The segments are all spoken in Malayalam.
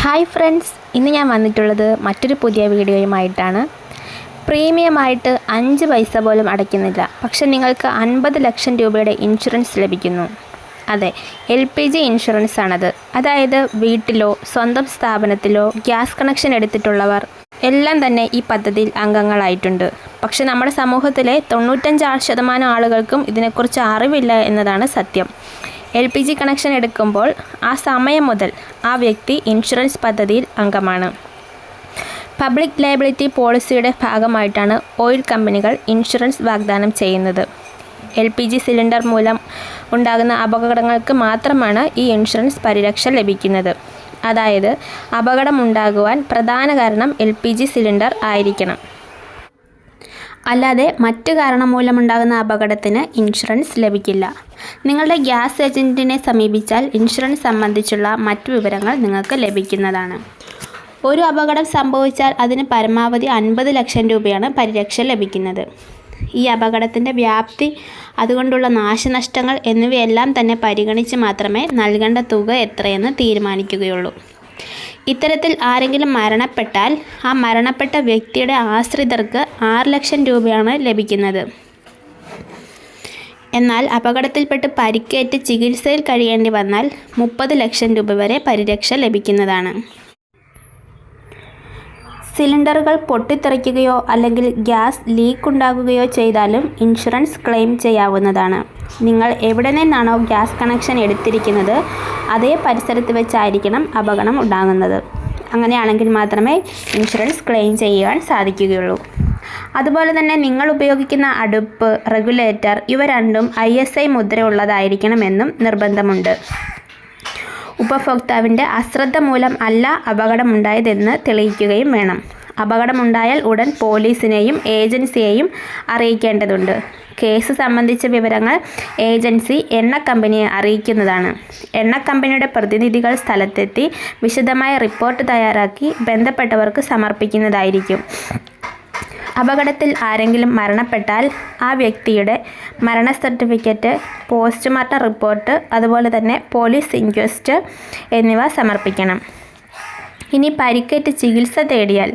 ഹായ് ഫ്രണ്ട്സ്, ഇന്ന് ഞാൻ വന്നിട്ടുള്ളത് മറ്റൊരു പുതിയ വീഡിയോയുമായിട്ടാണ്. പ്രീമിയമായിട്ട് 5 പൈസ പോലും അടയ്ക്കുന്നില്ല, പക്ഷെ നിങ്ങൾക്ക് 50 ലക്ഷം രൂപയുടെ ഇൻഷുറൻസ് ലഭിക്കുന്നു. അതെ, LPG ഇൻഷുറൻസ് ആണത്. അതായത് വീട്ടിലോ സ്വന്തം സ്ഥാപനത്തിലോ ഗ്യാസ് കണക്ഷൻ എടുത്തിട്ടുള്ളവർ എല്ലാം തന്നെ ഈ പദ്ധതിയിൽ അംഗങ്ങളായിട്ടുണ്ട്. പക്ഷെ നമ്മുടെ സമൂഹത്തിലെ 95% ആളുകൾക്കും ഇതിനെക്കുറിച്ച് അറിവില്ല എന്നതാണ് സത്യം. LPG കണക്ഷൻ എടുക്കുമ്പോൾ ആ സമയം മുതൽ ആ വ്യക്തി ഇൻഷുറൻസ് പദ്ധതിയിൽ അംഗമാണ്. പബ്ലിക് ലയബിലിറ്റി പോളിസിയുടെ ഭാഗമായിട്ടാണ് ഓയിൽ കമ്പനികൾ ഇൻഷുറൻസ് വാഗ്ദാനം ചെയ്യുന്നത്. LPG സിലിണ്ടർ മൂലം ഉണ്ടാകുന്ന അപകടങ്ങൾക്ക് മാത്രമാണ് ഈ ഇൻഷുറൻസ് പരിരക്ഷ ലഭിക്കുന്നത്. അതായത് അപകടമുണ്ടാകുവാൻ പ്രധാന കാരണം LPG സിലിണ്ടർ ആയിരിക്കണം. അല്ലാതെ മറ്റു കാരണം മൂലമുണ്ടാകുന്ന അപകടത്തിന് ഇൻഷുറൻസ് ലഭിക്കില്ല. നിങ്ങളുടെ ഗ്യാസ് ഏജൻറ്റിനെ സമീപിച്ചാൽ ഇൻഷുറൻസ് സംബന്ധിച്ചുള്ള മറ്റു വിവരങ്ങൾ നിങ്ങൾക്ക് ലഭിക്കുന്നതാണ്. ഒരു അപകടം സംഭവിച്ചാൽ അതിന് പരമാവധി 50 ലക്ഷം രൂപയാണ് പരിരക്ഷ ലഭിക്കുന്നത്. ഈ അപകടത്തിൻ്റെ വ്യാപ്തി, അതുകൊണ്ടുള്ള നാശനഷ്ടങ്ങൾ എന്നിവയെല്ലാം തന്നെ പരിഗണിച്ച് മാത്രമേ നൽകേണ്ട തുക എത്രയെന്ന് തീരുമാനിക്കുകയുള്ളൂ. ഇത്തരത്തിൽ ആരെങ്കിലും മരണപ്പെട്ടാൽ ആ മരണപ്പെട്ട വ്യക്തിയുടെ ആശ്രിതർക്ക് 6 ലക്ഷം രൂപയാണ് ലഭിക്കുന്നത്. എന്നാൽ അപകടത്തിൽപ്പെട്ട് പരിക്കേറ്റ് ചികിത്സയിൽ കഴിയേണ്ടി വന്നാൽ 30 ലക്ഷം രൂപ വരെ പരിരക്ഷ ലഭിക്കുന്നതാണ്. സിലിണ്ടറുകൾ പൊട്ടിത്തെറിക്കുകയോ അല്ലെങ്കിൽ ഗ്യാസ് ലീക്ക് ഉണ്ടാകുകയോ ചെയ്താലും ഇൻഷുറൻസ് ക്ലെയിം ചെയ്യാവുന്നതാണ്. നിങ്ങൾ എവിടെ നിന്നാണോ ഗ്യാസ് കണക്ഷൻ എടുത്തിരിക്കുന്നത് അതേ പരിസരത്ത് വെച്ചായിരിക്കണം അപകടം ഉണ്ടാകുന്നത്. അങ്ങനെയാണെങ്കിൽ മാത്രമേ ഇൻഷുറൻസ് ക്ലെയിം ചെയ്യുവാൻ സാധിക്കുകയുള്ളൂ. അതുപോലെ തന്നെ നിങ്ങൾ ഉപയോഗിക്കുന്ന അടുപ്പ്, റെഗുലേറ്റർ ഇവ രണ്ടും ISI മുദ്ര ഉള്ളതായിരിക്കണമെന്നും നിർബന്ധമുണ്ട്. ഉപഭോക്താവിൻ്റെ അശ്രദ്ധ മൂലം അല്ല അപകടമുണ്ടായതെന്ന് തെളിയിക്കുകയും വേണം. അപകടമുണ്ടായാൽ ഉടൻ പോലീസിനെയും ഏജൻസിയെയും അറിയിക്കേണ്ടതുണ്ട്. കേസ് സംബന്ധിച്ച വിവരങ്ങൾ ഏജൻസി എണ്ണ കമ്പനിയെ അറിയിക്കുന്നതാണ്. എണ്ണ കമ്പനിയുടെ പ്രതിനിധികൾ സ്ഥലത്തെത്തി വിശദമായ റിപ്പോർട്ട് തയ്യാറാക്കി ബന്ധപ്പെട്ടവർക്ക് സമർപ്പിക്കുന്നതായിരിക്കും. അപകടത്തിൽ ആരെങ്കിലും മരണപ്പെട്ടാൽ ആ വ്യക്തിയുടെ മരണ സർട്ടിഫിക്കറ്റ്, പോസ്റ്റ്മോർട്ടം റിപ്പോർട്ട്, അതുപോലെ തന്നെ പോലീസ് ഇൻക്വസ്റ്റ് എന്നിവ സമർപ്പിക്കണം. ഇനി പരിക്കേറ്റ് ചികിത്സ തേടിയാൽ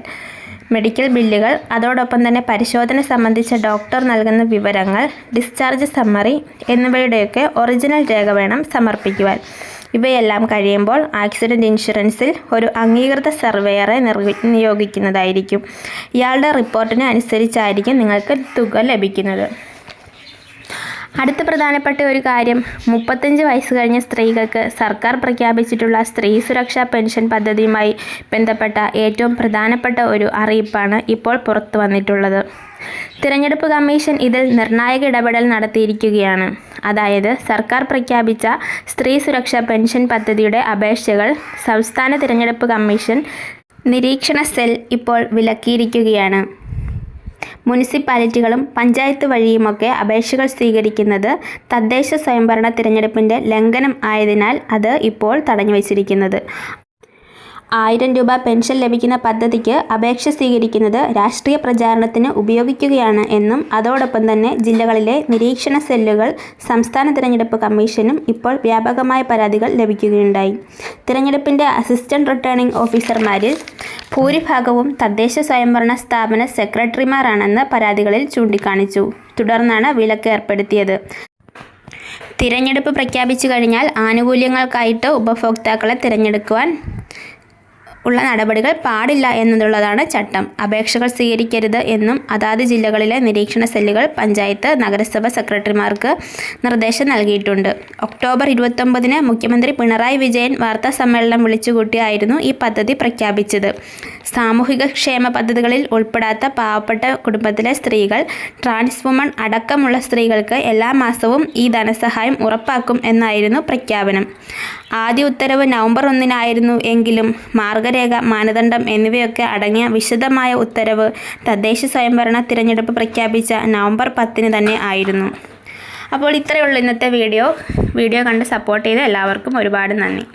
മെഡിക്കൽ ബില്ലുകൾ, അതോടൊപ്പം തന്നെ പരിശോധന സംബന്ധിച്ച ഡോക്ടർ നൽകുന്ന വിവരങ്ങൾ, ഡിസ്ചാർജ് സമ്മറി എന്നിവയുടെയൊക്കെ ഒറിജിനൽ രേഖ വേണം സമർപ്പിക്കുവാൻ. ഇവയെല്ലാം കഴിയുമ്പോൾ ആക്സിഡൻറ്റ് ഇൻഷുറൻസിൽ ഒരു അംഗീകൃത സർവേയറെ നിയോഗിക്കുന്നതായിരിക്കും. ഇയാളുടെ റിപ്പോർട്ടിന് അനുസരിച്ചായിരിക്കും നിങ്ങൾക്ക് തുക ലഭിക്കുന്നത്. അടുത്ത പ്രധാനപ്പെട്ട ഒരു കാര്യം, 35 വയസ്സ് കഴിഞ്ഞ സ്ത്രീകൾക്ക് സർക്കാർ പ്രഖ്യാപിച്ചിട്ടുള്ള സ്ത്രീ സുരക്ഷാ പെൻഷൻ പദ്ധതിയുമായി ബന്ധപ്പെട്ട ഏറ്റവും പ്രധാനപ്പെട്ട ഒരു അറിയിപ്പാണ് ഇപ്പോൾ പുറത്തു വന്നിട്ടുള്ളത്. തിരഞ്ഞെടുപ്പ് കമ്മീഷൻ ഇതിൽ നിർണായക ഇടപെടൽ നടത്തിയിരിക്കുകയാണ്. അതായത് സർക്കാർ പ്രഖ്യാപിച്ച സ്ത്രീ സുരക്ഷാ പെൻഷൻ പദ്ധതിയുടെ അപേക്ഷകൾ സംസ്ഥാന തിരഞ്ഞെടുപ്പ് കമ്മീഷൻ നിരീക്ഷണ സെൽ ഇപ്പോൾ വിലക്കിയിരിക്കുകയാണ്. മുനിസിപ്പാലിറ്റികളും പഞ്ചായത്ത് വഴിയുമൊക്കെ അപേക്ഷകൾ സ്വീകരിക്കുന്നത് തദ്ദേശ സ്വയംഭരണ തിരഞ്ഞെടുപ്പിൻ്റെ ലംഘനം ആയതിനാൽ അത് ഇപ്പോൾ തടഞ്ഞുവച്ചിരിക്കുന്നത്. 1000 രൂപ പെൻഷൻ ലഭിക്കുന്ന പദ്ധതിക്ക് അപേക്ഷ സ്വീകരിക്കുന്നത് രാഷ്ട്രീയ പ്രചാരണത്തിന് ഉപയോഗിക്കുകയാണ് എന്നും അതോടൊപ്പം തന്നെ ജില്ലകളിലെ നിരീക്ഷണ സെല്ലുകൾ സംസ്ഥാന തിരഞ്ഞെടുപ്പ് കമ്മീഷനും ഇപ്പോൾ വ്യാപകമായ പരാതികൾ ലഭിക്കുകയുണ്ടായി. തിരഞ്ഞെടുപ്പിൻ്റെ അസിസ്റ്റന്റ് റിട്ടേണിംഗ് ഓഫീസർമാരിൽ ഭൂരിഭാഗവും തദ്ദേശ സ്വയംഭരണ സ്ഥാപന സെക്രട്ടറിമാരാണെന്ന് പരാതികളിൽ ചൂണ്ടിക്കാണിച്ചു. തുടർന്നാണ് വിലക്ക് ഏർപ്പെടുത്തിയത്. തിരഞ്ഞെടുപ്പ് പ്രഖ്യാപിച്ചു കഴിഞ്ഞാൽ ആനുകൂല്യങ്ങൾക്കായിട്ട് ഉപഭോക്താക്കളെ തിരഞ്ഞെടുക്കുവാൻ ഉള്ള നടപടികൾ പാടില്ല എന്നുള്ളതാണ് ചട്ടം. അപേക്ഷകൾ സ്വീകരിക്കരുത് എന്നും അതാത് ജില്ലകളിലെ നിരീക്ഷണ സെല്ലുകൾ പഞ്ചായത്ത്, നഗരസഭ സെക്രട്ടറിമാർക്ക് നിർദ്ദേശം നൽകിയിട്ടുണ്ട്. ഒക്ടോബർ 29 മുഖ്യമന്ത്രി പിണറായി വിജയൻ വാർത്താ സമ്മേളനം വിളിച്ചുകൂട്ടിയായിരുന്നു ഈ പദ്ധതി പ്രഖ്യാപിച്ചത്. സാമൂഹിക ക്ഷേമ പദ്ധതികളിൽ ഉൾപ്പെടാത്ത പാവപ്പെട്ട കുടുംബത്തിലെ സ്ത്രീകൾ, ട്രാൻസ് വുമൺ അടക്കമുള്ള സ്ത്രീകൾക്ക് എല്ലാ മാസവും ഈ ധനസഹായം ഉറപ്പാക്കും എന്നായിരുന്നു പ്രഖ്യാപനം. ആദ്യ ഉത്തരവ് നവംബർ 1 എങ്കിലും മാർഗരേഖ, മാനദണ്ഡം എന്നിവയൊക്കെ അടങ്ങിയ വിശദമായ ഉത്തരവ് തദ്ദേശ സ്വയംഭരണ തിരഞ്ഞെടുപ്പ് പ്രഖ്യാപിച്ച നവംബർ 10 തന്നെ ആയിരുന്നു. അപ്പോൾ ഇത്രയേ ഉള്ളൂ ഇന്നത്തെ വീഡിയോ കണ്ട് സപ്പോർട്ട് ചെയ്ത എല്ലാവർക്കും ഒരുപാട് നന്ദി.